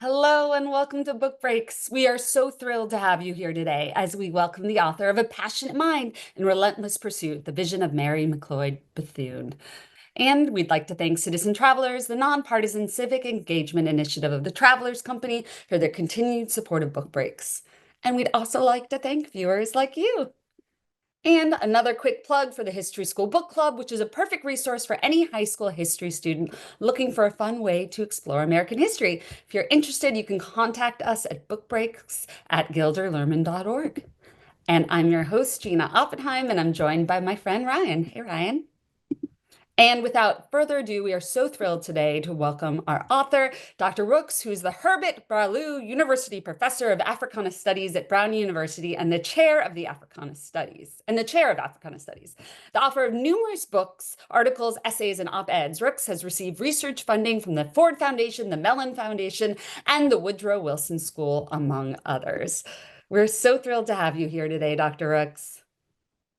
Hello and welcome to Book Breaks. We are so thrilled to have you here today as we welcome the author of A Passionate Mind in Relentless Pursuit, The Vision of Mary McLeod Bethune. And we'd like to thank Citizen Travelers, the nonpartisan civic engagement initiative of the Travelers Company, for their continued support of Book Breaks. And we'd also like to thank viewers like you. And another quick plug for the History School Book Club, which is a perfect resource for any high school history student looking for a fun way to explore American history. If you're interested, you can contact us at bookbreaks@gilderlerman.org. And I'm your host, Gina Oppenheim, and I'm joined by my friend Ryan. Hey, Ryan. And without further ado, we are so thrilled today to welcome our author, Dr. Rooks, who's the Herbert Ballou University Professor of Africana Studies at Brown University and the Chair of Africana Studies. The author of numerous books, articles, essays, and op-eds, Rooks has received research funding from the Ford Foundation, the Mellon Foundation, and the Woodrow Wilson School, among others. We're so thrilled to have you here today, Dr. Rooks.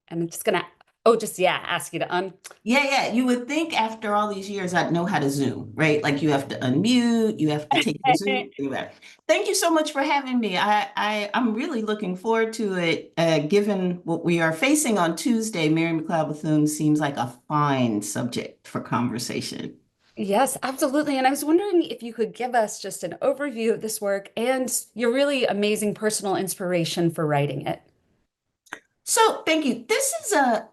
And I'm just going to ask you to Yeah. You would think after all these years I'd know how to Zoom, right? Like you have to unmute, you have to take the Zoom. Anyway, thank you so much for having me. I'm really looking forward to it. Given what we are facing on Tuesday, Mary McLeod Bethune seems like a fine subject for conversation. Yes, absolutely. And I was wondering if you could give us just an overview of this work and your really amazing personal inspiration for writing it. So thank you. This is I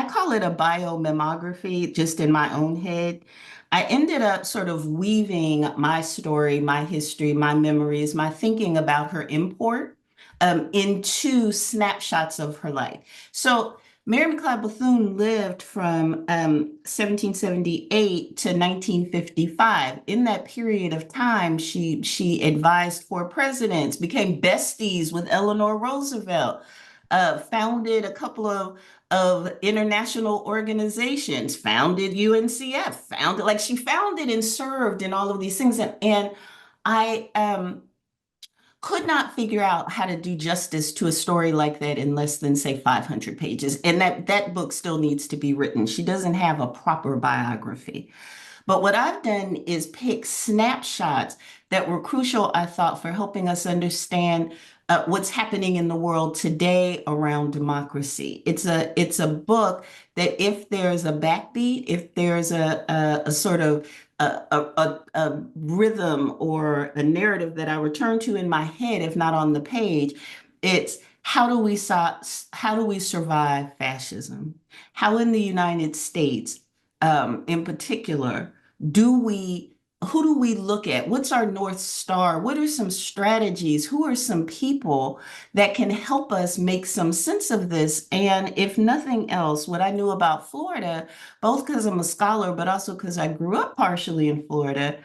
call it a biomemography just in my own head. I ended up sort of weaving my story, my history, my memories, my thinking about her import into snapshots of her life. So Mary McLeod Bethune lived from 1778 to 1955. In that period of time, she advised 4 presidents, became besties with Eleanor Roosevelt, founded a couple of international organizations, founded UNCF, she founded and served in all of these things. And I could not figure out how to do justice to a story like that in less than, say, 500 pages. And that book still needs to be written. She doesn't have a proper biography. But what I've done is pick snapshots that were crucial, I thought, for helping us understand what's happening in the world today around democracy. It's a book that if there's a backbeat, if there's a sort of a rhythm or a narrative that I return to in my head, if not on the page, it's how do we survive fascism? How in the United States, in particular, who do we look at? What's our North Star? What are some strategies? Who are some people that can help us make some sense of this? And if nothing else, what I knew about Florida, both because I'm a scholar, but also because I grew up partially in Florida,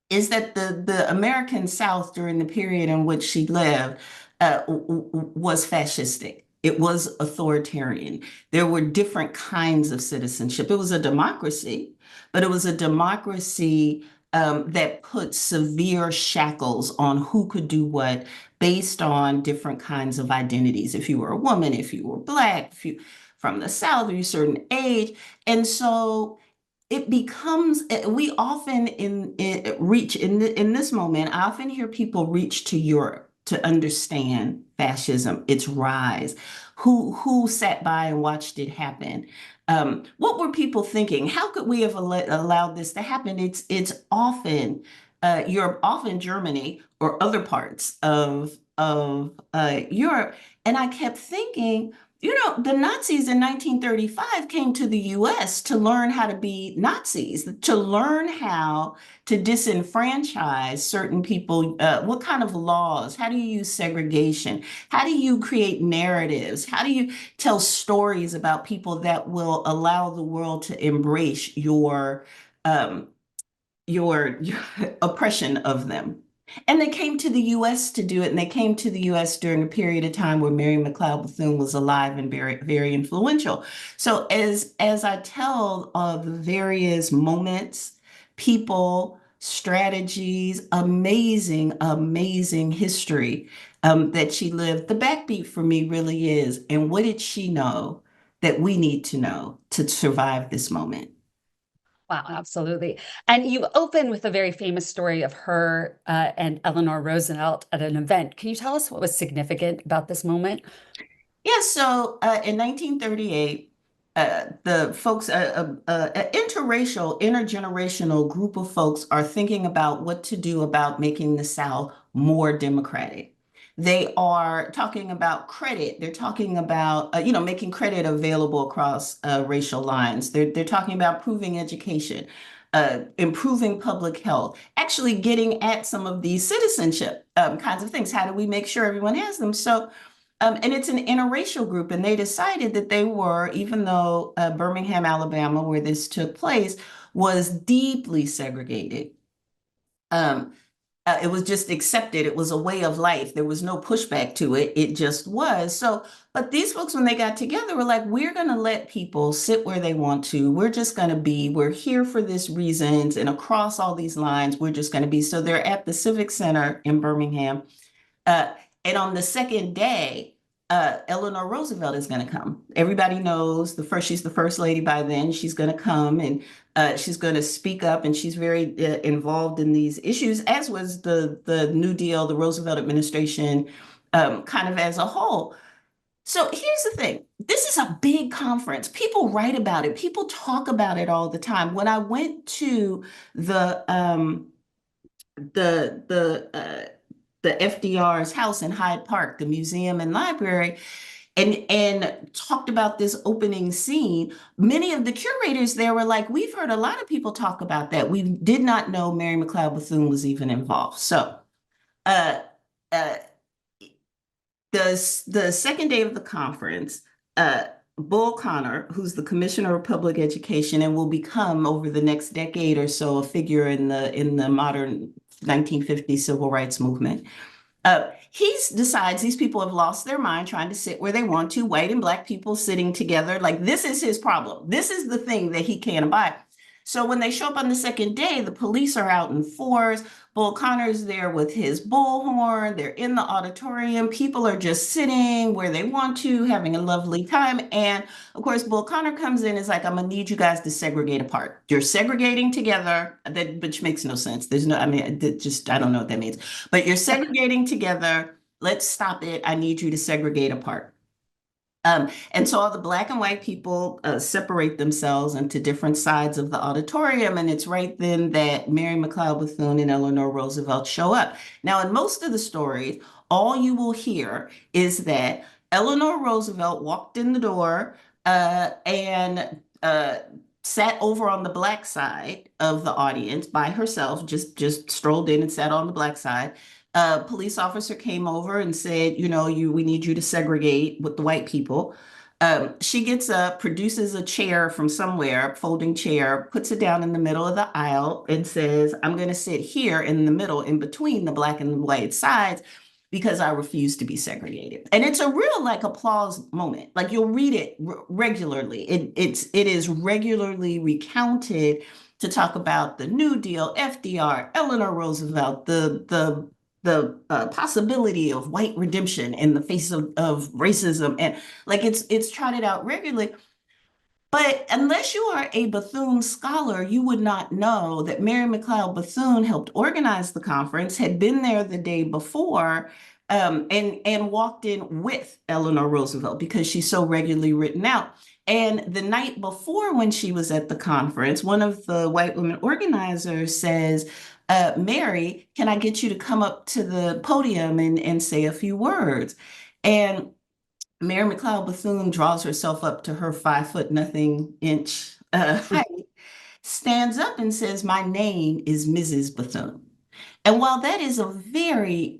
is that the American South during the period in which she lived was fascistic. It was authoritarian. There were different kinds of citizenship. It was a democracy, but it was a democracy that put severe shackles on who could do what based on different kinds of identities. If you were a woman, if you were Black, if you from the South, or a certain age. And so it becomes, we often reach in this moment, I often hear people reach to Europe to understand fascism, its rise, who sat by and watched it happen. What were people thinking? How could we have allowed this to happen? It's often Europe, often Germany or other parts of Europe. And I kept thinking, the Nazis in 1935 came to the US to learn how to be Nazis, to learn how to disenfranchise certain people. What kind of laws? How do you use segregation? How do you create narratives? How do you tell stories about people that will allow the world to embrace your oppression of them? And they came to the US to do it, and they came to the US during a period of time where Mary McLeod Bethune was alive and very, very influential. So as I tell the various moments, people, strategies, amazing, amazing history that she lived, the backbeat for me really is, and what did she know that we need to know to survive this moment? Wow, absolutely. And you open with a very famous story of her and Eleanor Roosevelt at an event. Can you tell us what was significant about this moment? Yeah, so in 1938, the folks, an interracial, intergenerational group of folks are thinking about what to do about making the South more democratic. They are talking about credit. They're talking about, making credit available across racial lines. They're talking about improving education, improving public health, actually getting at some of these citizenship kinds of things. How do we make sure everyone has them? And it's an interracial group, and they decided that they were, even though Birmingham, Alabama, where this took place, was deeply segregated. Um, it was just accepted. It was a way of life. There was no pushback to it. It just was. But these folks, when they got together, were like, we're going to let people sit where they want to. We're just going to be, we're here for this reasons. And across all these lines, we're just going to be. So they're at the Civic Center in Birmingham. Uh, and on the second day, Eleanor Roosevelt is going to come. Everybody knows she's the first lady by then. She's going to come and she's going to speak up, and she's very involved in these issues, as was the New Deal, the Roosevelt administration, kind of as a whole. So here's the thing. This is a big conference. People write about it. People talk about it all the time. When I went to the the the uh, the FDR's house in Hyde Park, the museum and library, and talked about this opening scene, many of the curators there were like, we've heard a lot of people talk about that. We did not know Mary McLeod Bethune was even involved. So uh, uh, the second day of the conference, Bull Connor, who's the Commissioner of Public Education and will become over the next decade or so a figure in the modern 1950 civil rights movement. He decides these people have lost their mind trying to sit where they want to, white and black people sitting together. Like, this is his problem. This is the thing that he can't abide. So when they show up on the second day, the police are out in force. Bull Connor's there with his bullhorn. They're in the auditorium. People are just sitting where they want to, having a lovely time. And of course, Bull Connor comes in and is like, I'm gonna need you guys to segregate apart. You're segregating together, which makes no sense. There's no, I mean, I don't know what that means. But you're segregating together. Let's stop it. I need you to segregate apart. And so all the black and white people separate themselves into different sides of the auditorium. And it's right then that Mary McLeod Bethune and Eleanor Roosevelt show up. Now, in most of the stories, all you will hear is that Eleanor Roosevelt walked in the door and sat over on the black side of the audience by herself, just strolled in and sat on the black side. A police officer came over and said, we need you to segregate with the white people. She gets up, produces a chair from somewhere, folding chair, puts it down in the middle of the aisle and says, I'm going to sit here in the middle, in between the black and the white sides, because I refuse to be segregated. And it's a real applause moment. Like, you'll read it regularly. It is regularly recounted to talk about the New Deal, FDR, Eleanor Roosevelt, the possibility of white redemption in the face of racism, and it's trotted out regularly. But unless you are a Bethune scholar, you would not know that Mary McLeod Bethune helped organize the conference, had been there the day before, and walked in with Eleanor Roosevelt because she's so regularly written out. And the night before, when she was at the conference, one of the white women organizers says, Mary, can I get you to come up to the podium and say a few words? And Mary McLeod Bethune draws herself up to her 5 foot nothing inch height, stands up and says, my name is Mrs. Bethune. And while that is a very,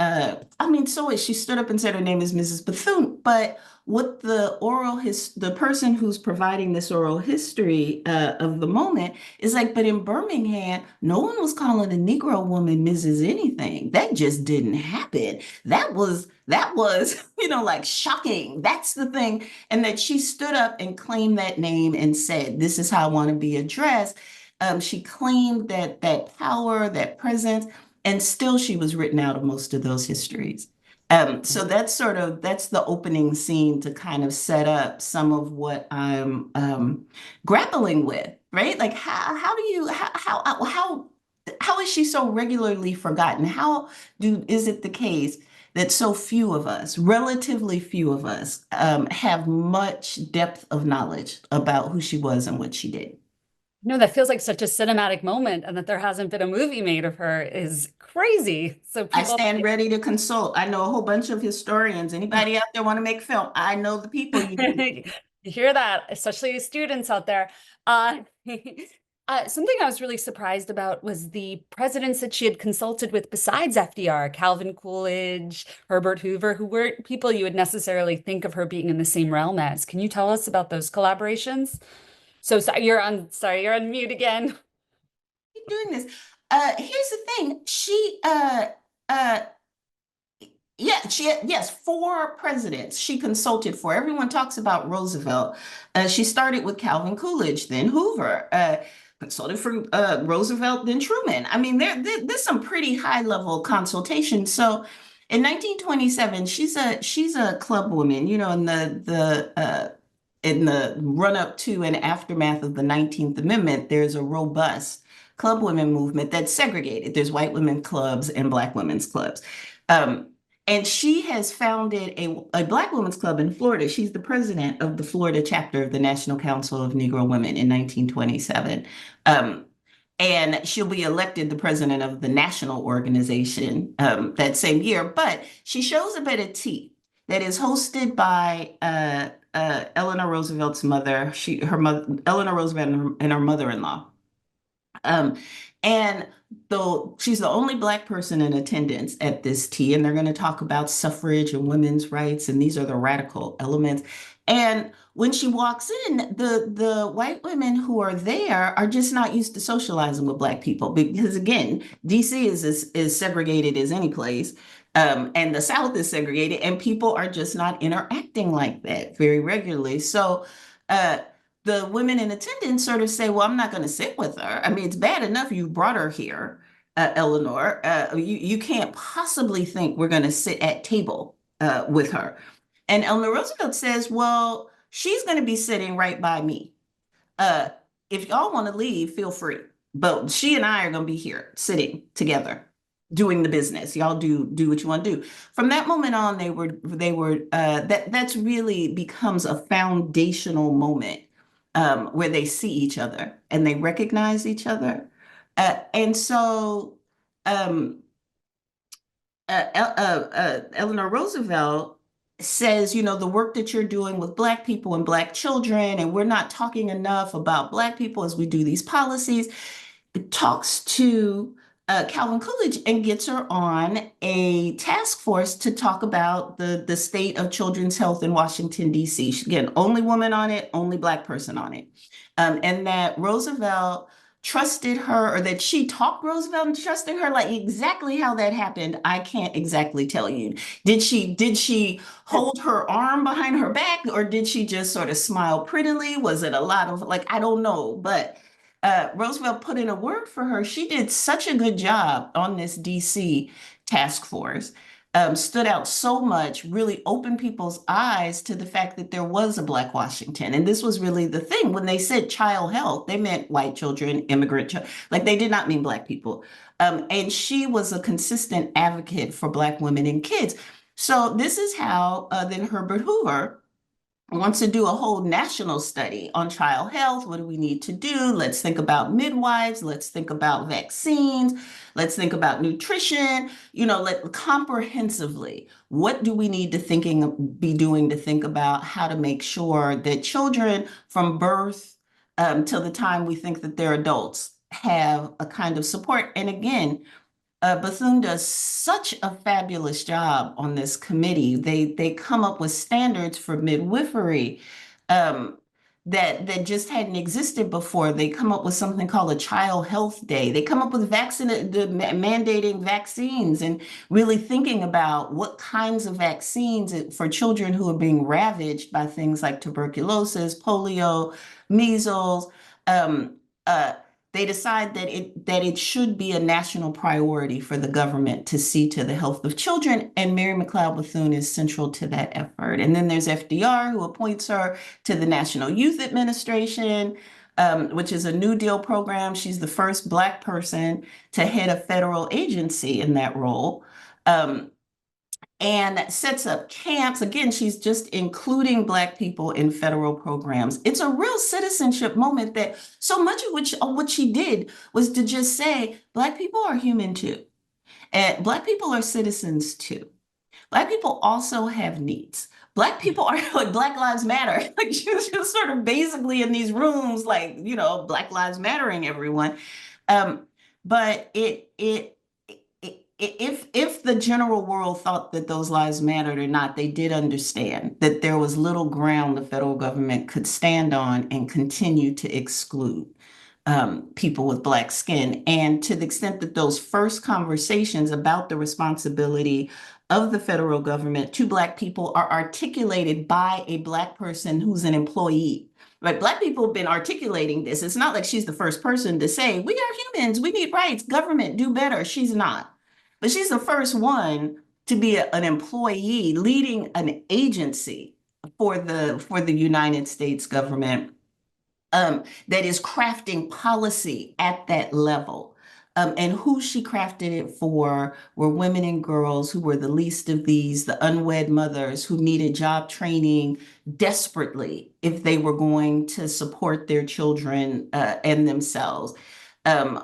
she stood up and said her name is Mrs. Bethune, but what the person who's providing this oral history of the moment is like, but in Birmingham, no one was calling a Negro woman Mrs. anything. That just didn't happen. That was, shocking. That's the thing. And that she stood up and claimed that name and said, this is how I want to be addressed. She claimed that power, that presence, and still she was written out of most of those histories. So that's the opening scene to kind of set up some of what I'm grappling with right? Like how do you how is she so regularly forgotten? How do is it the case that so few of us, relatively few of us, have much depth of knowledge about who she was and what she did? No, that feels like such a cinematic moment, and that there hasn't been a movie made of her is crazy. So I people, stand ready to consult. I know a whole bunch of historians. Anybody out there want to make film? I know the people you need. you hear that, especially students out there. Uh, something I was really surprised about was the presidents that she had consulted with besides FDR, Calvin Coolidge, Herbert Hoover, who weren't people you would necessarily think of her being in the same realm as. Can you tell us about those collaborations? So, sorry, you're on mute again. Keep doing this. Here's the thing. Uh, yes, four presidents she consulted for. Everyone talks about Roosevelt. She started with Calvin Coolidge, then Hoover, consulted for Roosevelt, then Truman. I mean, there's some pretty high level consultation. So in 1927, she's a club woman, you know, in the run up to and aftermath of the 19th Amendment, there's a robust club women movement that's segregated. There's white women clubs and black women's clubs. Um, and she has founded a Black Women's Club in Florida. She's the president of the Florida chapter of the National Council of Negro Women in 1927. Um, and she'll be elected the president of the national organization that same year. But she shows up at a tea that is hosted by Eleanor Roosevelt's mother. Her mother, Eleanor Roosevelt, and her mother-in-law. Um, and though she's the only Black person in attendance at this tea, and they're going to talk about suffrage and women's rights, and these are the radical elements. And when she walks in, the white women who are there are just not used to socializing with Black people because, again, DC is segregated as any place. And the South is segregated, and people are just not interacting like that very regularly. So, uh, the women in attendance sort of say, well, I'm not going to sit with her. I mean, it's bad enough you brought her here, Eleanor. You can't possibly think we're going to sit at table with her. And Eleanor Roosevelt says, well, she's going to be sitting right by me. Uh, if y'all want to leave, feel free. But she and I are going to be here sitting together doing the business. Y'all do what you want to do. From that moment on, they were that's really becomes a foundational moment where they see each other and they recognize each other. And so um, Eleanor Roosevelt says, you know, the work that you're doing with Black people and Black children, and we're not talking enough about Black people as we do these policies, talks to Calvin Coolidge and gets her on a task force to talk about the state of children's health in Washington, D.C. Again, only woman on it, only Black person on it. And that Roosevelt trusted her, or that she talked Roosevelt and trusting her, like exactly how that happened, I can't exactly tell you. Did she hold her arm behind her back, or did she just sort of smile prettily? Was it a lot of like, I don't know, but Roosevelt put in a word for her. She did such a good job on this DC task force, stood out so much, really opened people's eyes to the fact that there was a Black Washington. And this was really the thing. When they said child health, they meant white children, immigrant children. Like they did not mean Black people. And she was a consistent advocate for Black women and kids. So this is how then Herbert Hoover wants to do a whole national study on child health. What do we need to do? Let's think about midwives. Let's think about vaccines. Let's think about nutrition. You know, let comprehensively, what do we need to be doing to think about how to make sure that children from birth till the time we think that they're adults have a kind of support. And again, Bethune does such a fabulous job on this committee. They come up with standards for midwifery um, that just hadn't existed before. They come up with something called a Child Health Day. They come up with mandating vaccines and really thinking about what kinds of vaccines for children who are being ravaged by things like tuberculosis, polio, measles. Um, uh, they decide that it should be a national priority for the government to see to the health of children, and Mary McLeod Bethune is central to that effort. And then there's FDR, who appoints her to the National Youth Administration. which is a New Deal program. She's the first Black person to head a federal agency in that role. Um, and sets up camps. Again, she's just including Black people in federal programs. It's a real citizenship moment that so much of what she did was to just say, Black people are human too. And Black people are citizens too. Black people also have needs. Black people are like Black Lives Matter. Like she was just sort of basically in these rooms, like, Black Lives Mattering everyone. Um, but if the general world thought that those lives mattered or not, they did understand that there was little ground the federal government could stand on and continue to exclude people with Black skin. And to the extent that those first conversations about the responsibility of the federal government to Black people are articulated by a Black person who's an employee. Right? Black people have been articulating this. It's not like she's the first person to say, we are humans, we need rights, government, do better. She's not. But she's the first one to be an employee leading an agency for the United States government that is crafting policy at that level. And who she crafted it for were women and girls who were the least of these, the unwed mothers who needed job training desperately if they were going to support their children and themselves.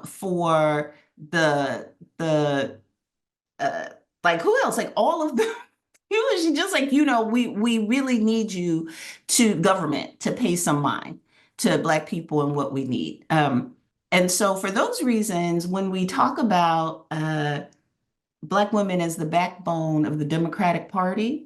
For the uh, like who else? Like all of them. She just like, we really need you to government to pay some mind to Black people and what we need. And so for those reasons, when we talk about Black women as the backbone of the Democratic Party,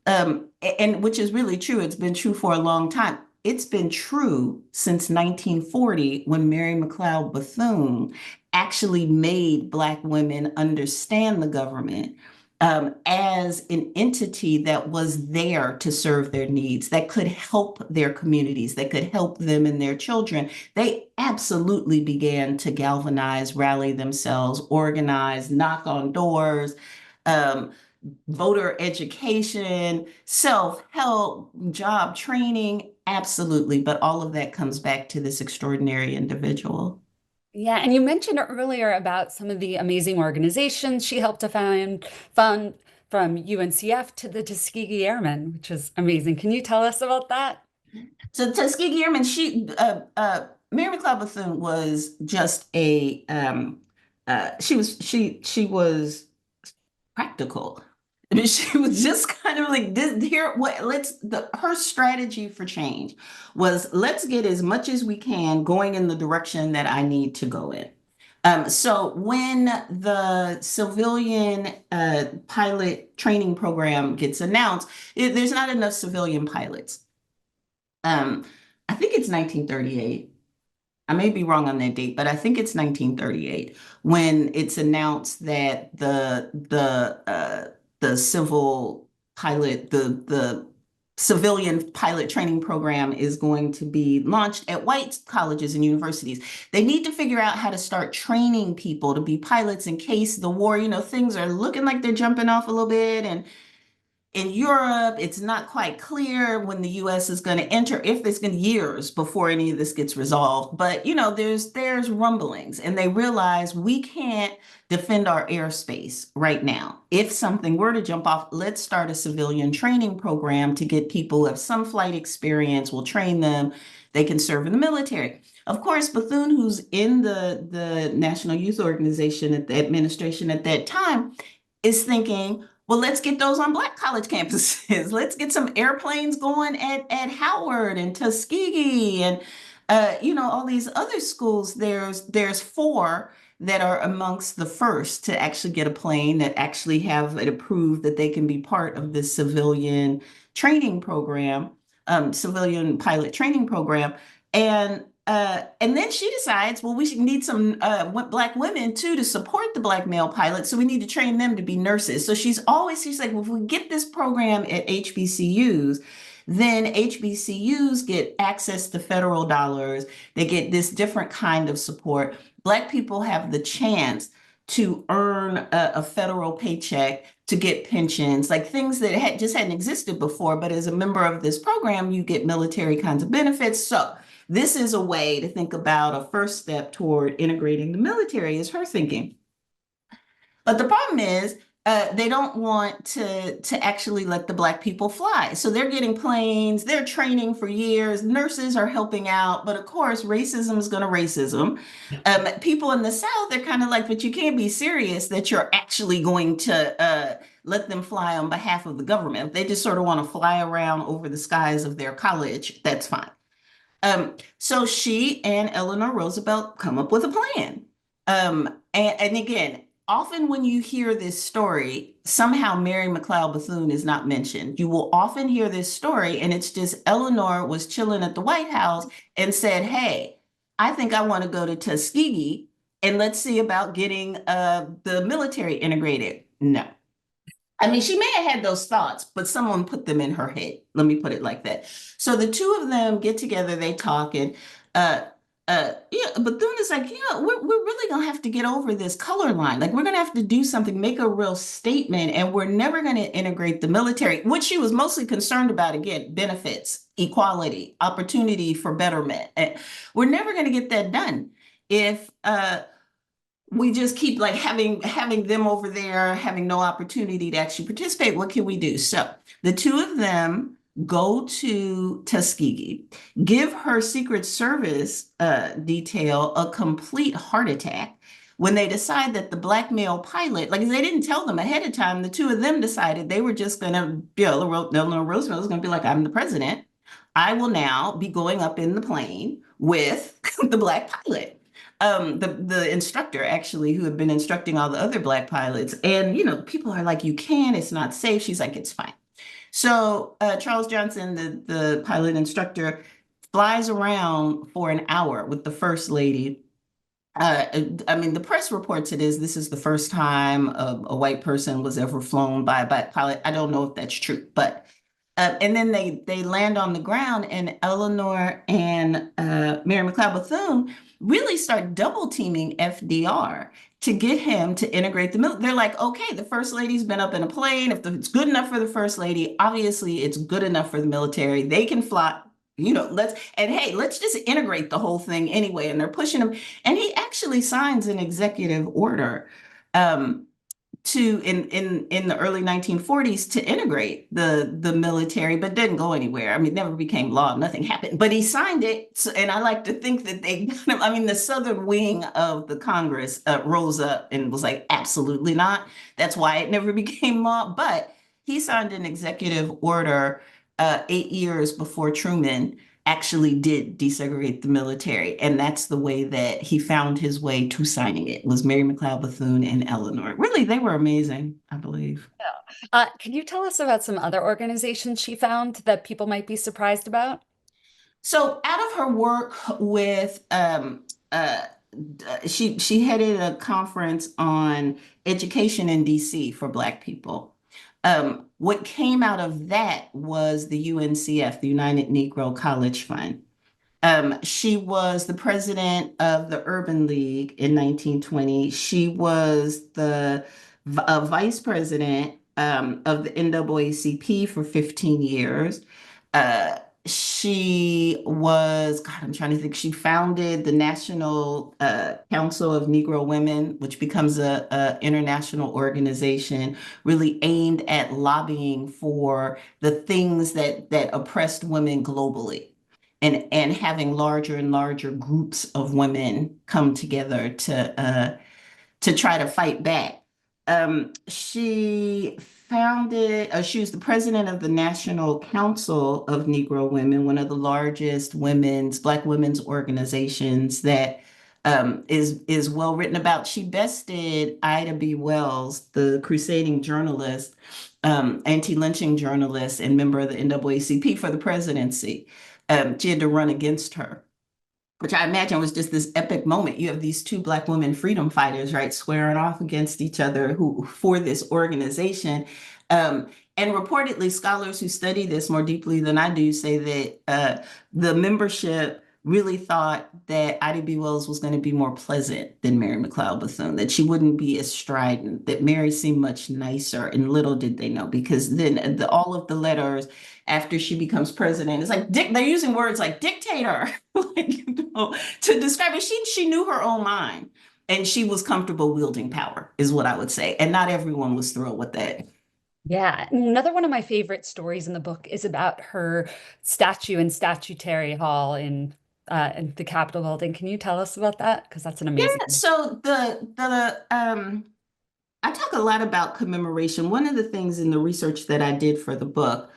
and which is really true. It's been true for a long time. It's been true since 1940 when Mary McLeod Bethune actually made Black women understand the government as an entity that was there to serve their needs, that could help their communities, that could help them and their children. They absolutely began to galvanize, rally themselves, organize, knock on doors. Um, Voter education, self-help, job training, absolutely. But all of that comes back to this extraordinary individual. Yeah, and you mentioned earlier about some of the amazing organizations she helped to fund from UNCF to the Tuskegee Airmen, which is amazing. Can you tell us about that? So Tuskegee Airmen, Mary McLeod Bethune was just she was practical. I mean, she was just kind of like this here. Her strategy for change was let's get as much as we can going in the direction that I need to go in. So when the civilian pilot training program gets announced, there's not enough civilian pilots. Um, I think it's 1938. I may be wrong on that date, but I think it's 1938 when it's announced that the civil pilot, the civilian pilot training program is going to be launched at white colleges and universities. They need to figure out how to start training people to be pilots in case the war, things are looking like they're jumping off a little bit. And in Europe, it's not quite clear when the US is going to enter, if it's going to years before any of this gets resolved. But, there's rumblings, and they realize we can't defend our airspace right now. If something were to jump off, let's start a civilian training program to get people who have some flight experience. We'll train them. They can serve in the military. Of course, Bethune, who's in the National Youth Organization at the administration at that time, is thinking, well, let's get those on Black college campuses. Let's get some airplanes going at Howard and Tuskegee and all these other schools. There's four that are amongst the first to actually get a plane that actually have it approved that they can be part of this civilian training program, civilian pilot training program. And then she decides, well, we should need some Black women too to support the Black male pilots. So we need to train them to be nurses. So she's like, well, if we get this program at HBCUs, then HBCUs get access to federal dollars. They get this different kind of support. Black people have the chance to earn a federal paycheck, to get pensions, like things that just hadn't existed before. But as a member of this program, you get military kinds of benefits. So this is a way to think about a first step toward integrating the military, is her thinking. But the problem is, they don't want to actually let the Black people fly. So they're getting planes, they're training for years, nurses are helping out, but of course, racism is going to racism. People in the South, they're kind of like, but you can't be serious that you're actually going to let them fly on behalf of the government. They just sort of want to fly around over the skies of their college. That's fine. So she and Eleanor Roosevelt come up with a plan. And again, often when you hear this story, somehow Mary McLeod Bethune is not mentioned. You will often hear this story, and it's just Eleanor was chilling at the White House and said, "Hey, I think I want to go to Tuskegee and let's see about getting the military integrated." No. I mean, she may have had those thoughts, but someone put them in her head. Let me put it like that. So the two of them get together, they talk, and yeah, Bethune is like, yeah, we're really gonna have to get over this color line. Like, we're gonna have to do something, make a real statement, and we're never gonna integrate the military, which she was mostly concerned about, again, benefits, equality, opportunity for betterment. And we're never gonna get that done if we just keep like having them over there having no opportunity to actually participate. What can we do? So the two of them go to Tuskegee, give her Secret Service detail a complete heart attack when they decide that the black male pilot, like they didn't tell them ahead of time, the two of them decided they were just going to, Eleanor Roosevelt was going to be like, I'm the president. I will now be going up in the plane with the black pilot, the instructor actually who had been instructing all the other black pilots. And people are like, you can, it's not safe. She's like, it's fine. So Charles Johnson, the pilot instructor, flies around for an hour with the first lady. I mean, the press reports this is the first time a white person was ever flown by a black pilot. I don't know if that's true, but and then they land on the ground, and Eleanor and Mary McLeod Bethune really start double teaming FDR to get him to integrate the military. They're like, okay, the first lady's been up in a plane. If it's good enough for the first lady, obviously it's good enough for the military. They can fly. Let's just integrate the whole thing anyway. And they're pushing him. And he actually signs an executive order um, in the early 1940s to integrate the military, but didn't go anywhere. I mean, it never became law. Nothing happened. But he signed it, and I like to think that the southern wing of the Congress rose up and was like, absolutely not. That's why it never became law. But he signed an executive order 8 years before Truman actually did desegregate the military. And that's the way that he found his way to signing it, was Mary McLeod Bethune and Eleanor. Really, they were amazing, I believe. Can you tell us about some other organizations she found that people might be surprised about? So out of her work with she headed a conference on education in DC for Black people. What came out of that was the UNCF, the United Negro College Fund. She was the president of the Urban League in 1920. She was the vice president of the NAACP for 15 years. She was, God, I'm trying to think, she founded the National Council of Negro Women, which becomes a international organization really aimed at lobbying for the things that oppressed women globally. And having larger and larger groups of women come together to try to fight back. She was the president of the National Council of Negro Women, one of the largest Black women's organizations that is well written about. She bested Ida B. Wells, the crusading journalist, anti-lynching journalist, and member of the NAACP for the presidency. She had to run against her, which I imagine was just this epic moment. You have these two Black women freedom fighters, right, squaring off against each other for this organization. And reportedly, scholars who study this more deeply than I do say that the membership really thought that Ida B. Wells was going to be more pleasant than Mary McLeod Bethune, that she wouldn't be as strident, that Mary seemed much nicer. And little did they know, because then all of the letters after she becomes president, it's like they're using words like dictator, like, to describe it. She knew her own mind, and she was comfortable wielding power, is what I would say. And not everyone was thrilled with that. Yeah. Another one of my favorite stories in the book is about her statue in Statuary Hall in the Capitol building. Can you tell us about that? Because that's an Yeah, amazing. so the I talk a lot about commemoration. One of the things in the research that I did for the book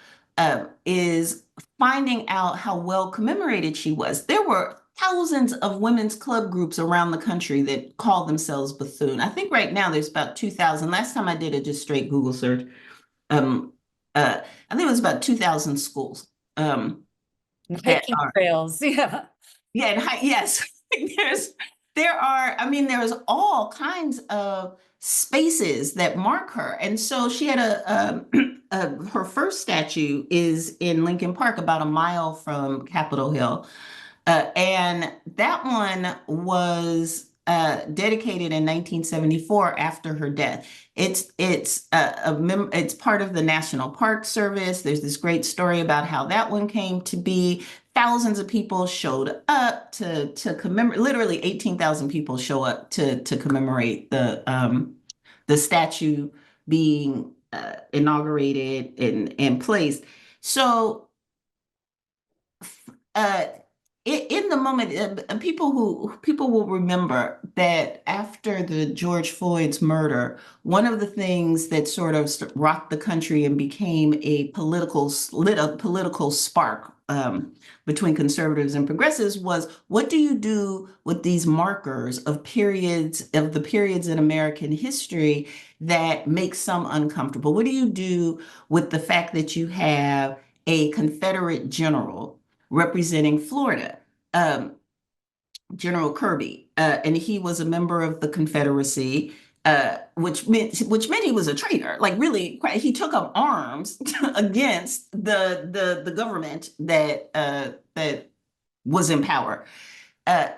is finding out how well commemorated she was. There were thousands of women's club groups around the country that call themselves Bethune. I think right now there's about 2,000. Last time I did a just straight Google search, um, I think it was about 2,000 schools that Hiking are. trails. Yeah. Yeah, yes. There's I mean, there's all kinds of spaces that mark her. And so she had her first statue is in Lincoln Park, about a mile from Capitol Hill. And that one was dedicated in 1974 after her death. It's part of the National Park Service. There's this great story about how that one came to be. Thousands of people showed up to commemorate. Literally 18,000 people show up to commemorate the statue being inaugurated and placed. So uh, in the moment, people will remember that after the George Floyd's murder, one of the things that sort of rocked the country and became lit a political spark between conservatives and progressives was, what do you do with these markers of the periods in American history that make some uncomfortable? What do you do with the fact that you have a Confederate general representing Florida, um, General Kirby, and he was a member of the Confederacy, which meant he was a traitor. Like, really, he took up arms against the government that was in power.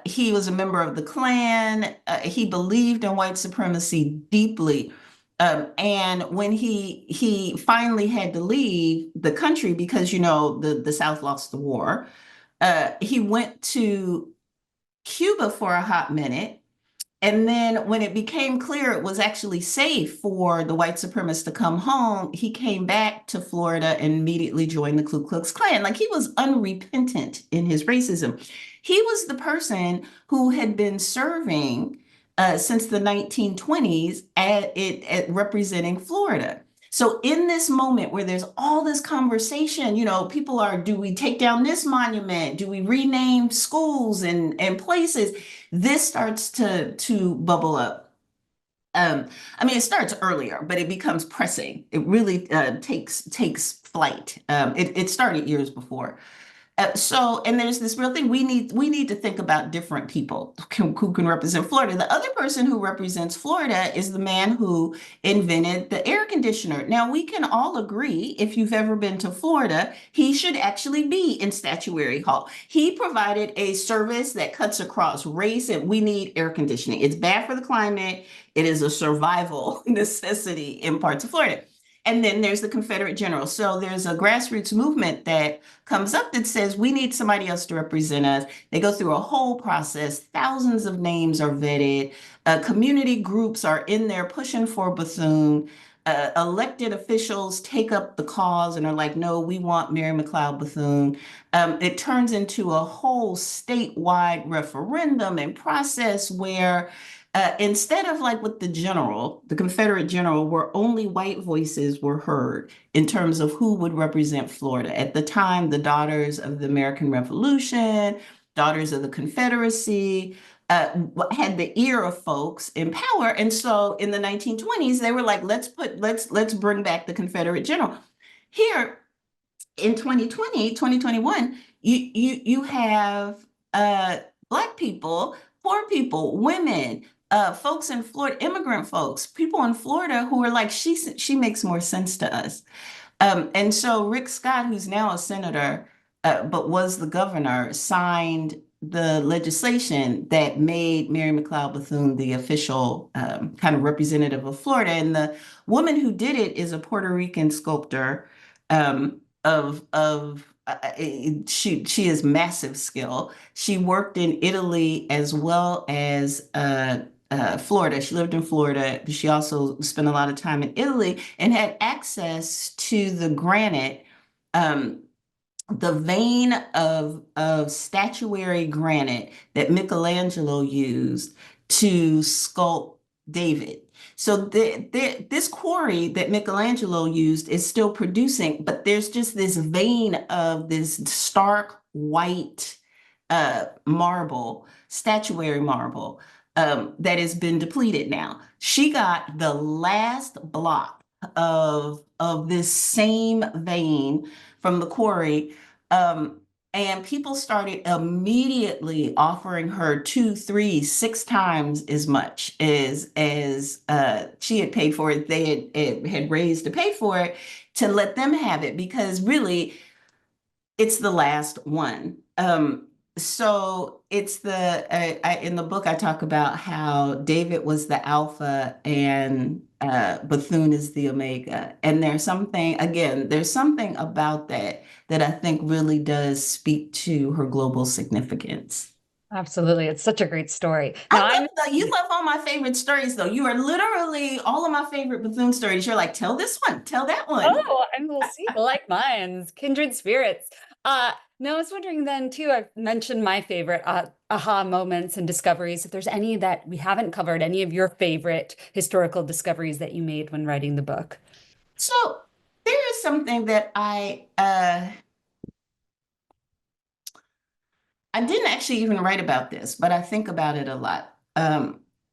He was a member of the Klan. He believed in white supremacy deeply. And when he finally had to leave the country because the South lost the war, he went to Cuba for a hot minute. And then when it became clear it was actually safe for the white supremacists to come home, he came back to Florida and immediately joined the Ku Klux Klan. Like, he was unrepentant in his racism. He was the person who had been serving since the 1920s at representing Florida. So in this moment where there's all this conversation, people are, do we take down this monument? Do we rename schools and places? This starts to bubble up. I mean, it starts earlier, but it becomes pressing. It really takes flight. It started years before. And there's this real thing. We need to think about different people who can represent Florida. The other person who represents Florida is the man who invented the air conditioner. Now, we can all agree, if you've ever been to Florida, he should actually be in Statuary Hall. He provided a service that cuts across race, and we need air conditioning. It's bad for the climate. It is a survival necessity in parts of Florida. And then there's the Confederate general. So there's a grassroots movement that comes up that says we need somebody else to represent us. They go through a whole process. Thousands of names are vetted. Community groups are in there pushing for Bethune. Elected officials take up the cause and are like, no, we want Mary McLeod Bethune. It turns into a whole statewide referendum and process where instead of, like, with the Confederate general, where only white voices were heard in terms of who would represent Florida. At the time, the Daughters of the American Revolution, Daughters of the Confederacy, had the ear of folks in power. And so in the 1920s, they were like, let's bring back the Confederate general. Here in 2020, 2021, you have Black people, poor people, women, folks in Florida, immigrant folks, people in Florida who are like, she makes more sense to us. And so Rick Scott, who's now a senator, but was the governor, signed the legislation that made Mary McLeod Bethune the official kind of representative of Florida. And the woman who did it is a Puerto Rican sculptor she has massive skill. She worked in Italy as well as Florida. She lived in Florida, but she also spent a lot of time in Italy and had access to the granite, um, the vein of statuary granite that Michelangelo used to sculpt David. So this quarry that Michelangelo used is still producing, but there's just this vein of this stark white marble, statuary marble, that has been depleted now. She got the last block of this same vein from the quarry. And people started immediately offering her two, three, six times as much as she had paid for it. They had raised to pay for it to let them have it because really it's the last one. So it's in the book I talk about how David was the alpha and Bethune is the omega. And there's something about that I think really does speak to her global significance. Absolutely. It's such a great story. I Now, I'm love that you love all my favorite stories though. You are literally all of my favorite Bethune stories. You're like, tell this one, tell that one. Oh, and we'll see. Like minds, kindred spirits. Now I was wondering then too, I've mentioned my favorite aha moments and discoveries. If there's any that we haven't covered, any of your favorite historical discoveries that you made when writing the book. So there is something that I didn't actually even write about this, but I think about it a lot.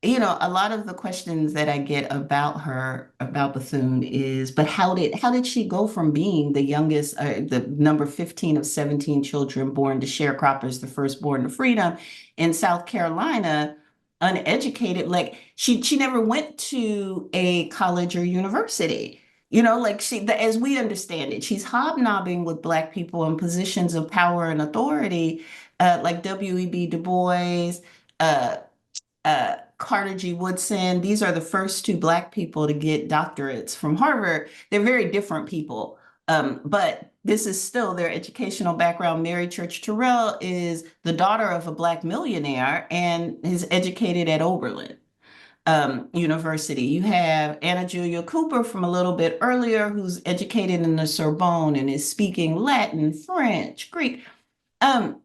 A lot of the questions that I get about her, about Bethune is, but how did she go from being the youngest, the number 15 of 17 children born to sharecroppers, the firstborn to freedom in South Carolina, uneducated? Like she never went to a college or university. Like as we understand it, she's hobnobbing with Black people in positions of power and authority like W.E.B. Du Bois, uh, Carter G. Woodson. These are the first two Black people to get doctorates from Harvard. They're very different people. But this is still their educational background. Mary Church Terrell is the daughter of a Black millionaire and is educated at Oberlin University. You have Anna Julia Cooper from a little bit earlier, who's educated in the Sorbonne and is speaking Latin, French, Greek. Um,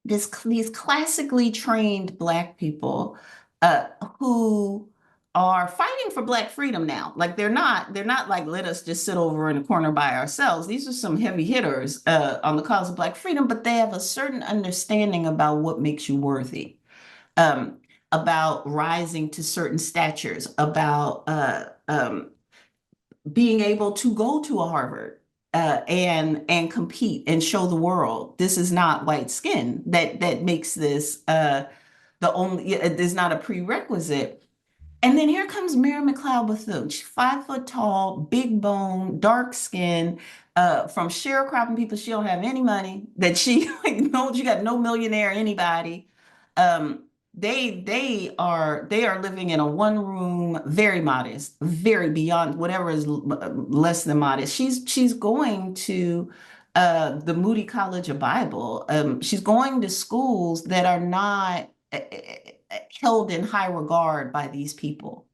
these classically trained Black people uh, who are fighting for Black freedom now. Like they're not like, let us just sit over in a corner by ourselves. These are some heavy hitters on the cause of Black freedom, but they have a certain understanding about what makes you worthy, um, about rising to certain statures, about being able to go to a Harvard and compete and show the world this is not white skin that makes this the only there's not a prerequisite. And then here comes Mary McLeod Bethune. She's 5 foot tall, big bone, dark skin, from sharecropping people. She don't have any money. That she like no, she got no millionaire anybody. Um, they are living in a one room, very modest, very beyond whatever is less than modest. She's going to the Moody College of Bible. She's going to schools that are not held in high regard by these people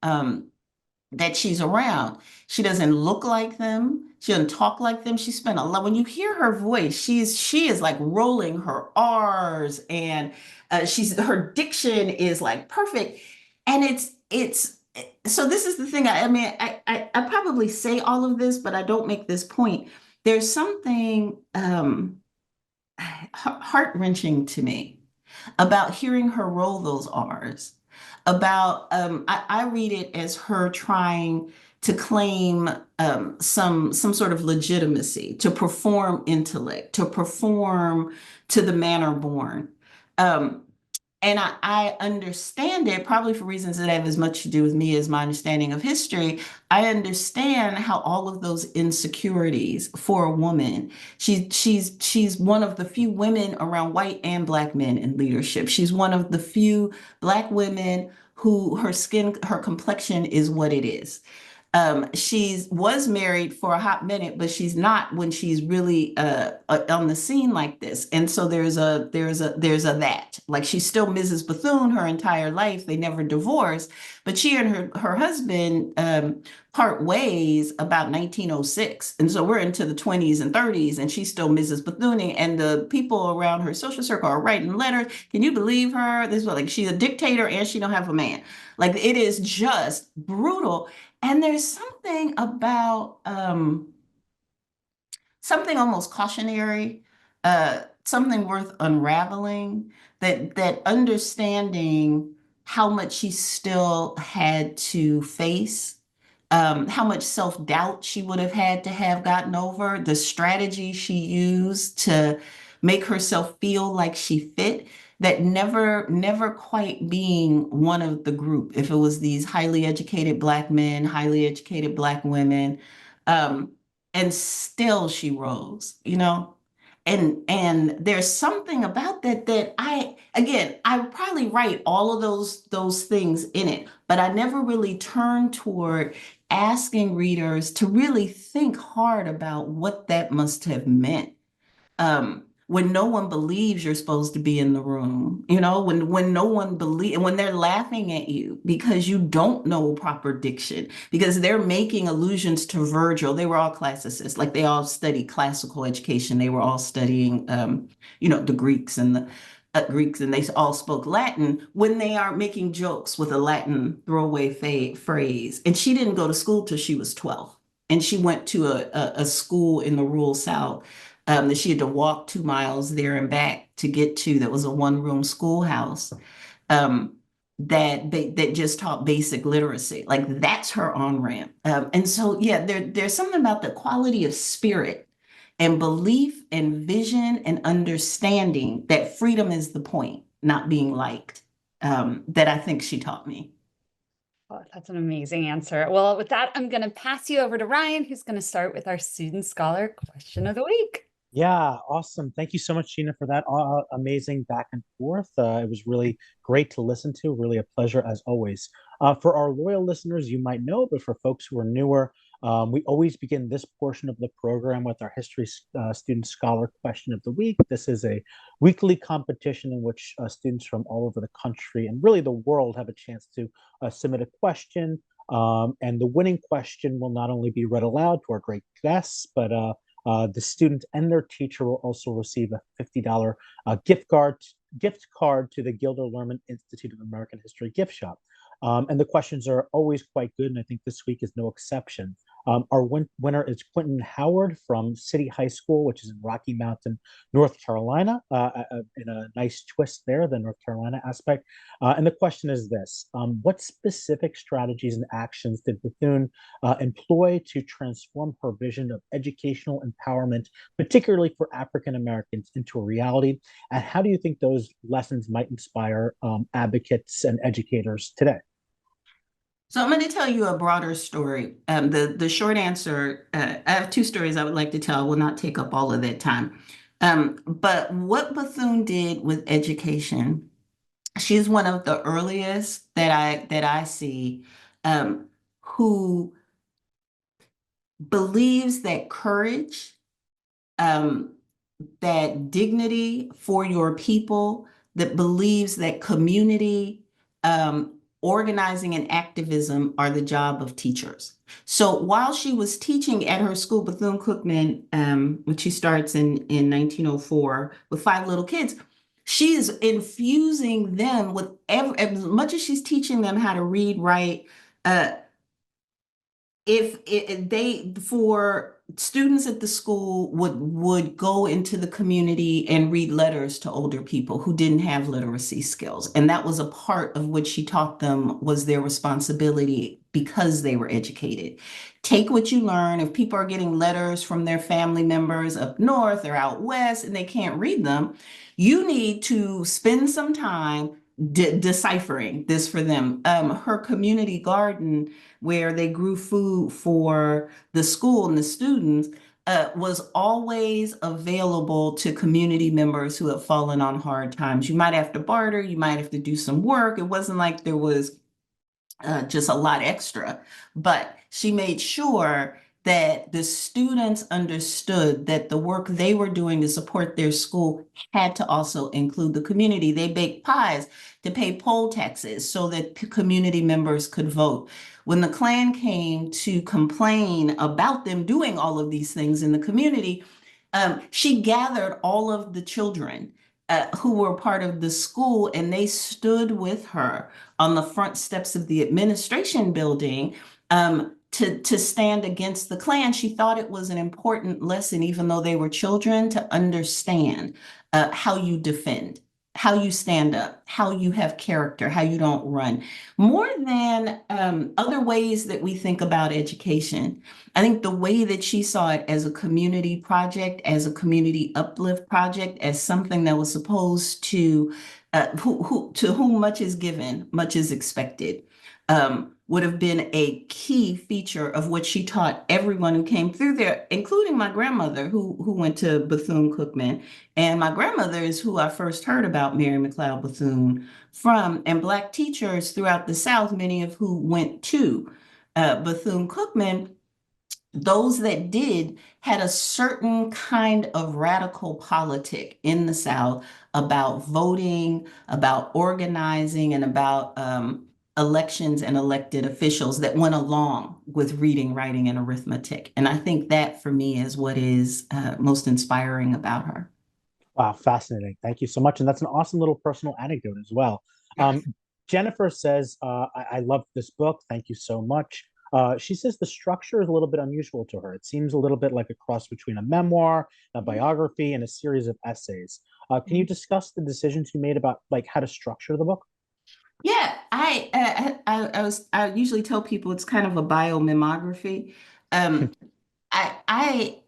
that she's around. She doesn't look like them. She doesn't talk like them. She spent a lot. When you hear her voice, she is like rolling her R's and her diction is like perfect. And it's so this is the thing. I mean, I probably say all of this, but I don't make this point. There's something heart-wrenching to me about hearing her roll those R's, about I read it as her trying to claim some sort of legitimacy, to perform intellect, to perform to the manner born. Um, And I understand it probably for reasons that have as much to do with me as my understanding of history. I understand how all of those insecurities for a woman. She's one of the few women around white and black men in leadership. She's one of the few black women who her complexion is what it is. She was married for a hot minute, but she's not when she's really on the scene like this. And so there's a that. Like she's still Mrs. Bethune her entire life. They never divorced, but she and her husband part ways about 1906. And so we're into the 20s and 30s, and she's still Mrs. Bethune. And the people around her social circle are writing letters. Can you believe her? This is like she's a dictator and she don't have a man. Like it is just brutal. And there's something about something almost cautionary, something worth unraveling, that understanding how much she still had to face, how much self-doubt she would have had to have gotten over, the strategy she used to make herself feel like she fit, that never quite being one of the group. If it was these highly educated black men, highly educated black women, um, and still she rose, you know? And there's something about that I would probably write all of those things in it, but I never really turned toward asking readers to really think hard about what that must have meant. When no one believes you're supposed to be in the room, you know, when no one believes, and when they're laughing at you because you don't know proper diction, because they're making allusions to Virgil. They were all classicists, like they all studied classical education. They were all studying, the Greeks, and they all spoke Latin when they are making jokes with a Latin throwaway phrase. And she didn't go to school till she was 12. And she went to a school in the rural South that she had to walk 2 miles there and back to get to. That was a one-room schoolhouse um, that just taught basic literacy. Like that's her on-ramp. And so, yeah, there's something about the quality of spirit and belief and vision and understanding that freedom is the point, not being liked, that I think she taught me. Oh, that's an amazing answer. Well, with that, I'm going to pass you over to Ryan, who's going to start with our student scholar question of the week. Yeah, awesome. Thank you so much, Gina, for that amazing back and forth. It was really great to listen to. Really a pleasure as always. For our loyal listeners, you might know, but for folks who are newer, we always begin this portion of the program with our history student scholar question of the week. This is a weekly competition in which students from all over the country and really the world have a chance to submit a question. And the winning question will not only be read aloud to our great guests, but the student and their teacher will also receive a $50 gift card to the Gilder Lehrman Institute of American History gift shop. And the questions are always quite good, and I think this week is no exception. Our winner is Quentin Howard from City High School, which is in Rocky Mountain, North Carolina, in a nice twist there, the North Carolina aspect. And the question is this: what specific strategies and actions did Bethune employ to transform her vision of educational empowerment, particularly for African Americans, into a reality? And how do you think those lessons might inspire advocates and educators today? So I'm going to tell you a broader story. The short answer, I have two stories I would like to tell. I will not take up all of that time. But what Bethune did with education, she's one of the earliest that I see who believes that courage, um, that dignity for your people, that believes that community, organizing and activism are the job of teachers. So while she was teaching at her school, Bethune-Cookman, which she starts in 1904 with 5 little kids, she is infusing them with as much as she's teaching them how to read, write, uh, if they for students at the school would go into the community and read letters to older people who didn't have literacy skills, and that was a part of what she taught them was their responsibility because they were educated. Take what you learn. If people are getting letters from their family members up north or out west and they can't read them, you need to spend some time deciphering this for them. Her community garden, where they grew food for the school and the students, was always available to community members who have fallen on hard times. You might have to barter, you might have to do some work. It wasn't like there was just a lot extra, but she made sure that the students understood that the work they were doing to support their school had to also include the community. They baked pies to pay poll taxes so that community members could vote. When the Klan came to complain about them doing all of these things in the community, she gathered all of the children who were part of the school, and they stood with her on the front steps of the administration building to stand against the Klan. She thought it was an important lesson, even though they were children, to understand how you defend, how you stand up, how you have character, how you don't run. More than other ways that we think about education, I think the way that she saw it as a community project, as a community uplift project, as something that was supposed to to whom much is given, much is expected, would have been a key feature of what she taught everyone who came through there, including my grandmother, who went to Bethune-Cookman. And my grandmother is who I first heard about Mary McLeod Bethune from, and Black teachers throughout the South, many of who went to Bethune-Cookman. Those that did had a certain kind of radical politic in the South about voting, about organizing, and about elections and elected officials that went along with reading, writing, and arithmetic. And I think that for me is what is most inspiring about her. Wow, fascinating. Thank you so much. And that's an awesome little personal anecdote as well. Jennifer says, I love this book. Thank you so much. She says the structure is a little bit unusual to her. It seems a little bit like a cross between a memoir, a biography, and a series of essays. Can you discuss the decisions you made about like how to structure the book? Yeah, I usually tell people it's kind of a biomemography. Um, I I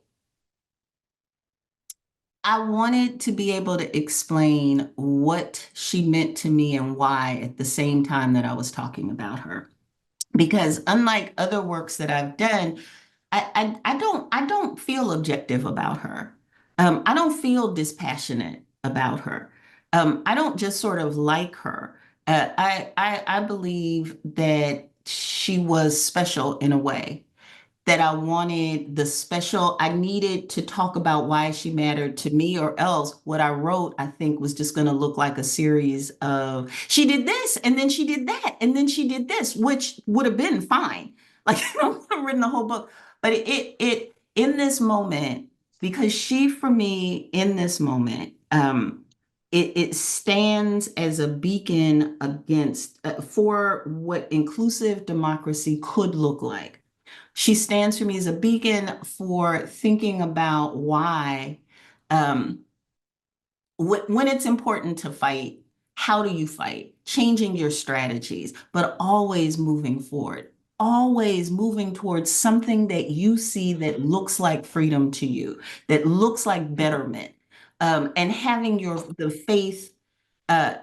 I wanted to be able to explain what she meant to me and why at the same time that I was talking about her. Because unlike other works that I've done, I don't feel objective about her. I don't feel dispassionate about her. I don't just sort of like her. I believe that she was special in a way that I wanted the special, I needed to talk about why she mattered to me, or else what I wrote, I think, was just going to look like a series of she did this and then she did that and then she did this, which would have been fine. Like I would have written the whole book. But it in this moment, because she for me in this moment, it stands as a beacon against for what inclusive democracy could look like. She stands for me as a beacon for thinking about why, um, when it's important to fight, how do you fight? Changing your strategies, but always moving forward, always moving towards something that you see that looks like freedom to you, that looks like betterment, and having the faith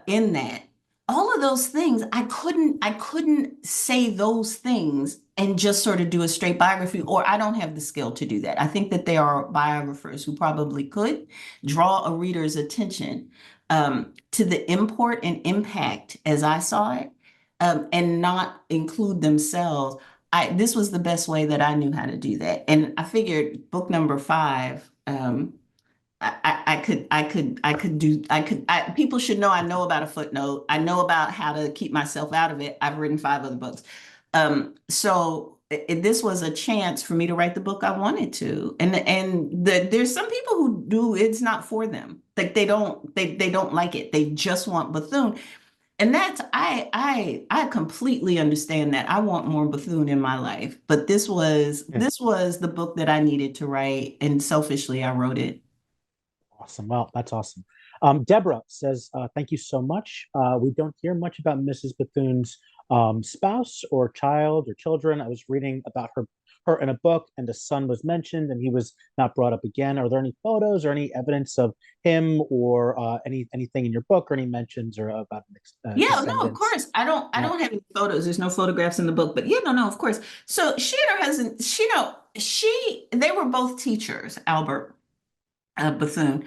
in that. All of those things, I couldn't say those things and just sort of do a straight biography, or I don't have the skill to do that. I think that there are biographers who probably could draw a reader's attention to the import and impact as I saw it, and not include themselves. This was the best way that I knew how to do that. And I figured book number five, people should know I know about a footnote. I know about how to keep myself out of it. I've written five other books. So this was a chance for me to write the book I wanted to. There's some people who do, it's not for them. Like they don't like it. They just want Bethune. And that's I completely understand that. I want more Bethune in my life. But this was Yeah. this was the book that I needed to write, and selfishly I wrote it. Awesome. Well, that's awesome. Deborah says, thank you so much. We don't hear much about Mrs. Bethune's spouse or child or children. I was reading about her in a book, and the son was mentioned, and he was not brought up again. Are there any photos or any evidence of him or anything in your book or any mentions or about Yeah, no, of descendants? course. I Yeah. don't have any photos. There's no photographs in the book, but yeah, no, no, of course. So she and her husband, they were both teachers, Albert Bethune,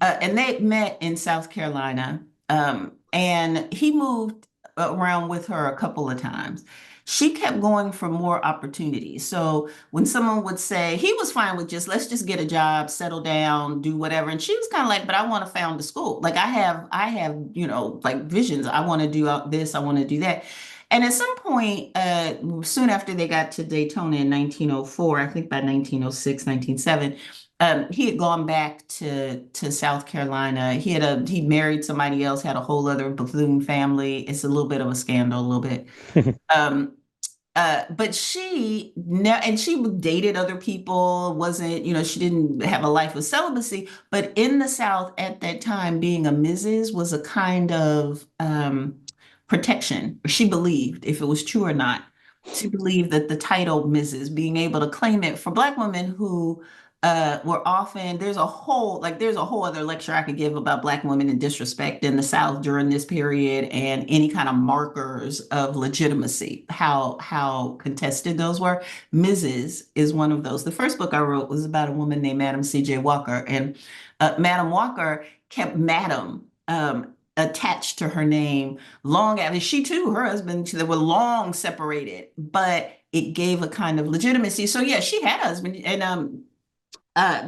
and they met in South Carolina. And he moved around with her a couple of times. She kept going for more opportunities. So when someone would say he was fine with just let's just get a job, settle down, do whatever, and she was kind of like, but I want to found a school. Like I have, like visions. I want to do this. I want to do that. And at some point, soon after they got to Daytona in 1904, I think by 1906, 1907. He had gone back to South Carolina. He married somebody else, had a whole other Bethune family. It's a little bit of a scandal, a little bit. Um, but and she dated other people, wasn't, she didn't have a life of celibacy. But in the South at that time, being a Mrs. was a kind of protection. She believed, if it was true or not, she believed that the title Mrs., being able to claim it for Black women who were often, there's a whole other lecture I could give about Black women and disrespect in the South during this period and any kind of markers of legitimacy, how contested those were. Mrs. is one of those. The first book I wrote was about a woman named Madam C.J. Walker, and Madam Walker kept Madam attached to her name long after she too, her husband, they were long separated, but it gave a kind of legitimacy. So yeah, she had a husband, and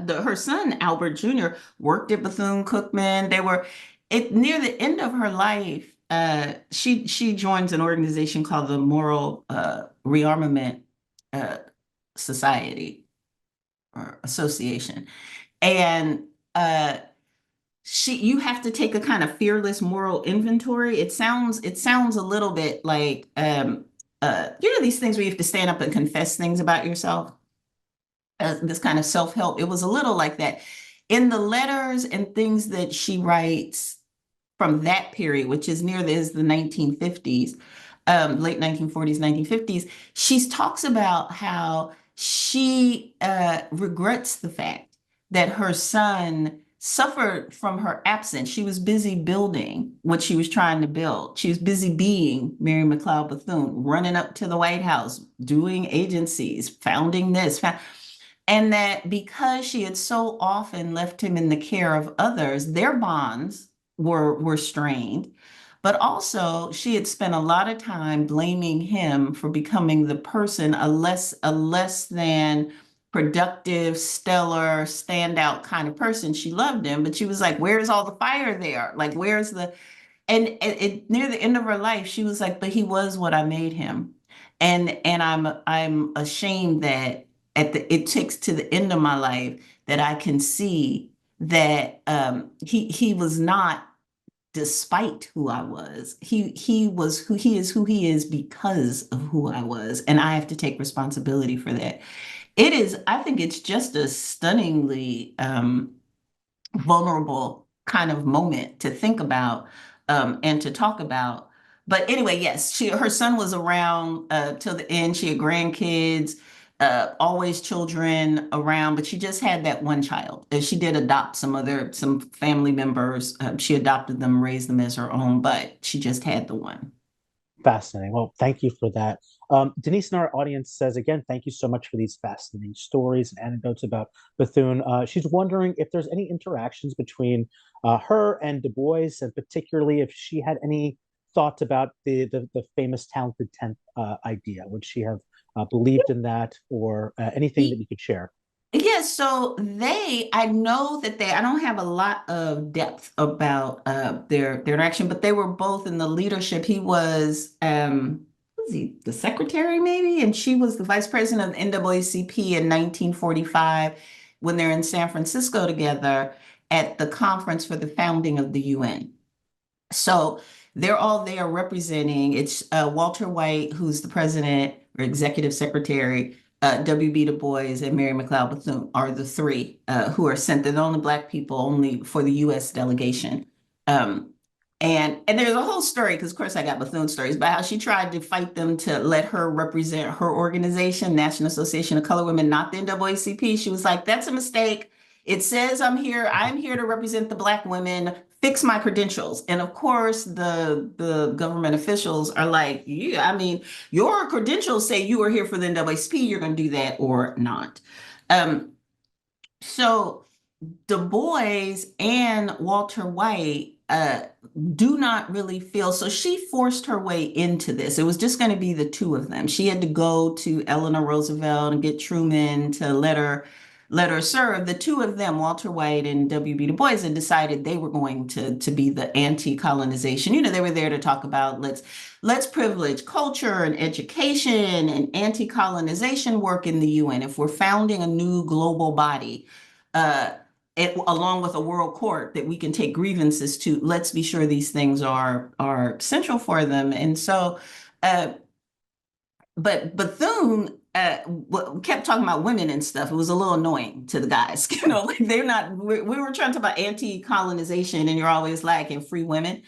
her son Albert Jr. worked at Bethune-Cookman. They were near the end of her life. She joins an organization called the Moral Rearmament uh, Society or Association, and you have to take a kind of fearless moral inventory. It sounds a little bit like these things where you have to stand up and confess things about yourself, this kind of self-help. It was a little like that. In the letters and things that she writes from that period, which is the 1950s, late 1940s, 1950s, she talks about how she regrets the fact that her son suffered from her absence. She was busy building what she was trying to build. She was busy being Mary McLeod Bethune, running up to the White House, doing agencies, founding this, and that because she had so often left him in the care of others, their bonds were strained. But also, she had spent a lot of time blaming him for becoming the person, a less than productive, stellar, standout kind of person. She loved him, but she was like, "Where's all the fire there? Like, where's the?" And near the end of her life, she was like, "But he was what I made him," and I'm ashamed that it takes to the end of my life that I can see that he was not despite who I was. He was who he is because of who I was, and I have to take responsibility for that. I think it's just a stunningly vulnerable kind of moment to think about and to talk about. But anyway, yes, her son was around till the end. She had grandkids, always children around, but she just had that one child. And she did adopt some family members. She adopted them, raised them as her own, but she just had the one. Fascinating. Well, thank you for that. Denise in our audience says again, thank you so much for these fascinating stories and anecdotes about Bethune. She's wondering if there's any interactions between her and Du Bois, and particularly if she had any thoughts about the famous talented tenth idea. Would she have believed in that, or anything that you could share? Yes, so I know that I don't have a lot of depth about their interaction, but they were both in the leadership. Was he the secretary maybe? And she was the vice president of the NAACP in 1945 when they're in San Francisco together at the conference for the founding of the UN. So they're all there representing. It's Walter White, who's the president or executive secretary. W.B. Du Bois and Mary McLeod Bethune are the three who are sent. They're the only Black people, only for the U.S. delegation. Um, And there's a whole story, because of course I got Bethune stories, about how she tried to fight them to let her represent her organization, National Association of Colored Women, not the NAACP. She was like, that's a mistake. It says I'm here to represent the Black women, fix my credentials. And of course, the government officials are like, yeah, I mean, your credentials say you are here for the NAACP, you're going to do that or not. Um, so Du Bois and Walter White do not really feel so. She forced her way into this. It was just going to be the two of them. She had to go to Eleanor Roosevelt and get Truman to let her serve. The two of them, Walter White and W.B. Du Bois, had decided they were going to be the anti-colonization. You know, they were there to talk about let's privilege culture and education and anti-colonization work in the UN. If we're founding a new global body, along with a world court that we can take grievances to, let's be sure these things are central for them. And so, but Bethune kept talking about women and stuff. It was a little annoying to the guys, you know, like they're not. We were trying to talk about anti-colonization, and you're always lacking free women.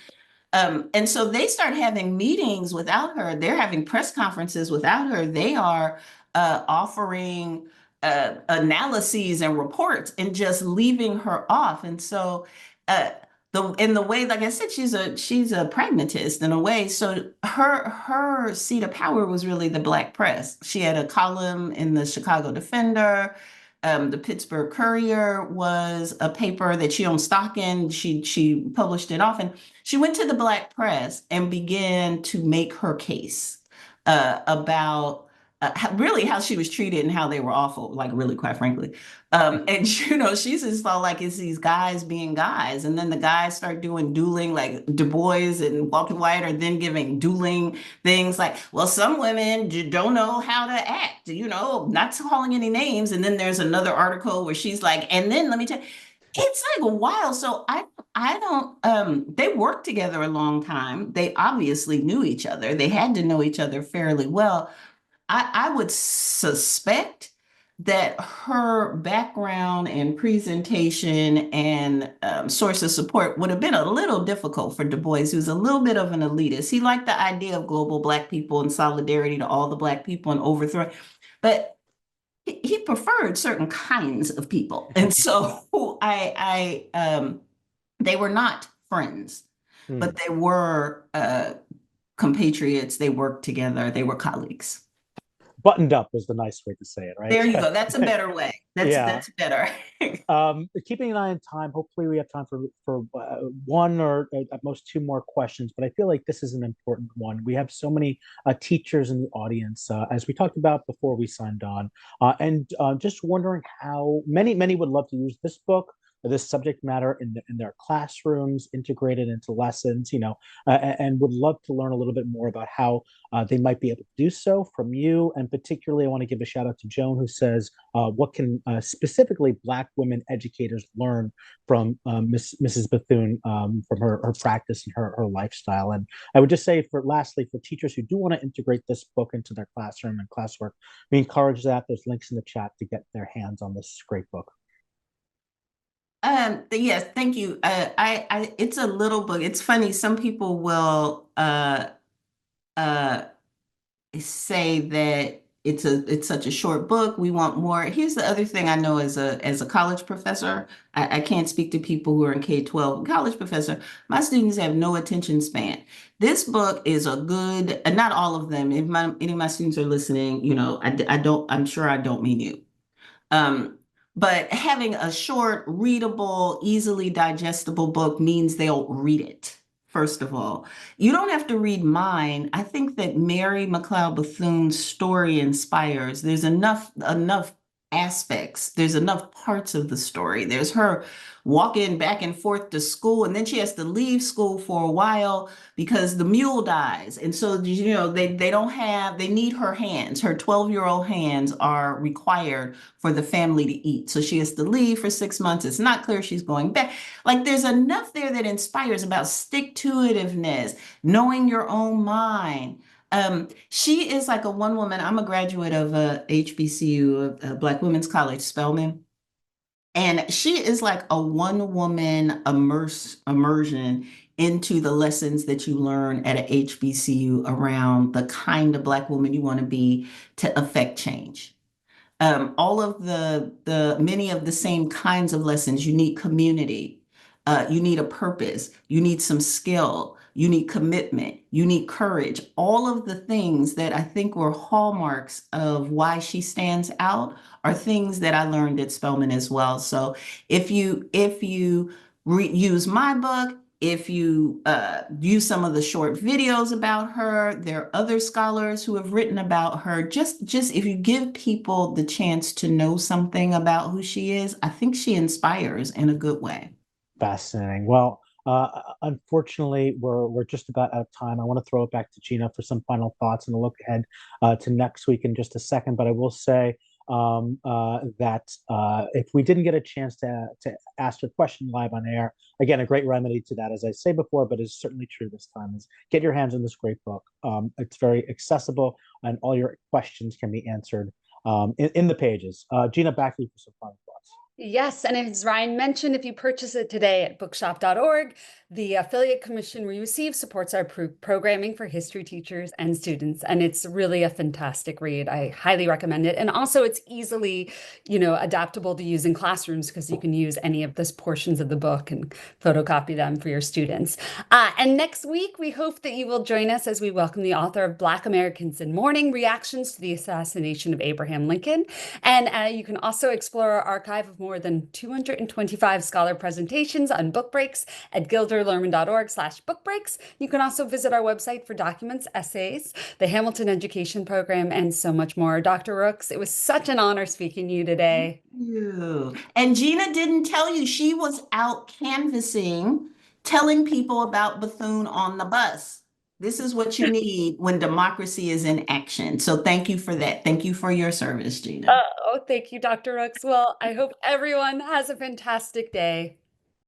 And so they start having meetings without her. They're having press conferences without her. They are offering analyses and reports and just leaving her off. And so in the way, like I said, she's a pragmatist in a way. So her seat of power was really the Black press. She had a column in the Chicago Defender. The Pittsburgh Courier was a paper that she owned stock in. She published it often. She went to the Black press and began to make her case about really how she was treated and how they were awful, like really, quite frankly. And you know, she just felt like it's these guys being guys, and then the guys start doing dueling, like Du Bois and Walter White are then giving dueling things like, well, some women don't know how to act, you know, not calling any names. And then there's another article where she's like, and then let me tell you, it's like a while. So I don't they worked together a long time. They obviously knew each other. They had to know each other fairly well. I would suspect that her background and presentation and source of support would have been a little difficult for Du Bois, who's a little bit of an elitist. He liked the idea of global Black people and solidarity to all the Black people and overthrowing, but he preferred certain kinds of people. And so they were not friends, Hmm. but they were compatriots. They worked together. They were colleagues. Buttoned up is the nice way to say it, right? There you go. That's a better way. Yeah. That's better. Keeping an eye on time, hopefully we have time for one or at most two more questions, but I feel like this is an important one. We have so many teachers in the audience, as we talked about before we signed on, and just wondering how many would love to use this book or this subject matter in their classrooms, integrated into lessons, you know, and would love to learn a little bit more about how they might be able to do so from you. And particularly, I want to give a shout out to Joan, who says, what can specifically Black women educators learn from Mrs. Bethune, from her practice and her lifestyle? And I would just say, lastly, for teachers who do want to integrate this book into their classroom and classwork, we encourage that. There's links in the chat to get their hands on this great book. Yes, thank you. It's a little book. It's funny. Some people will uh, say that it's such a short book. We want more. Here's the other thing I know as a college professor. I can't speak to people who are in K-12. College professor, my students have no attention span. This book is a good, and not all of them. If any of my students are listening, you know, I don't. I'm sure I don't mean you. Um, but having a short, readable, easily digestible book means they'll read it, first of all. You don't have to read mine. I think that Mary McLeod Bethune's story inspires. There's enough aspects. There's enough parts of the story. There's her walking back and forth to school, and then she has to leave school for a while because the mule dies. And so, you know, they don't have, they need her hands. Her 12-year-old hands are required for the family to eat. So she has to leave for 6 months. It's not clear she's going back. Like there's enough there that inspires about stick-to-itiveness, knowing your own mind. She is like a one woman. I'm a graduate of HBCU, Black Women's College, Spelman. And she is like a one woman immersion into the lessons that you learn at a HBCU around the kind of Black woman you want to be to affect change. All of the many of the same kinds of lessons. You need community. You need a purpose. You need some skill. You need commitment. You need courage. All of the things that I think were hallmarks of why she stands out are things that I learned at Spelman as well. So if you use my book, if you use some of the short videos about her, there are other scholars who have written about her. Just if you give people the chance to know something about who she is, I think she inspires in a good way. Fascinating. Well, unfortunately, we're just about out of time. I want to throw it back to Gina for some final thoughts and a look ahead to next week in just a second. But I will say that if we didn't get a chance to ask your question live on air, again, a great remedy to that, as I say before, but is certainly true this time, is get your hands on this great book. It's very accessible, and all your questions can be answered in the pages. Gina, back to you for some final thoughts. Yes, and as Ryan mentioned, if you purchase it today at bookshop.org, the affiliate commission we receive supports our programming for history teachers and students, and it's really a fantastic read. I highly recommend it. And also it's easily, adaptable to use in classrooms because you can use any of those portions of the book and photocopy them for your students. And next week, we hope that you will join us as we welcome the author of Black Americans in Mourning: Reactions to the Assassination of Abraham Lincoln. And you can also explore our archive of more than 225 scholar presentations on book breaks at gilderlerman.org/book breaks. You can also visit our website for documents, essays, the Hamilton Education Program, and so much more. Dr. Rooks, it was such an honor speaking to you today. Thank you. And Gina didn't tell you she was out canvassing, telling people about Bethune on the bus. This is what you need when democracy is in action. So thank you for that. Thank you for your service, Gina. Oh, thank you, Dr. Rooks. Well, I hope everyone has a fantastic day.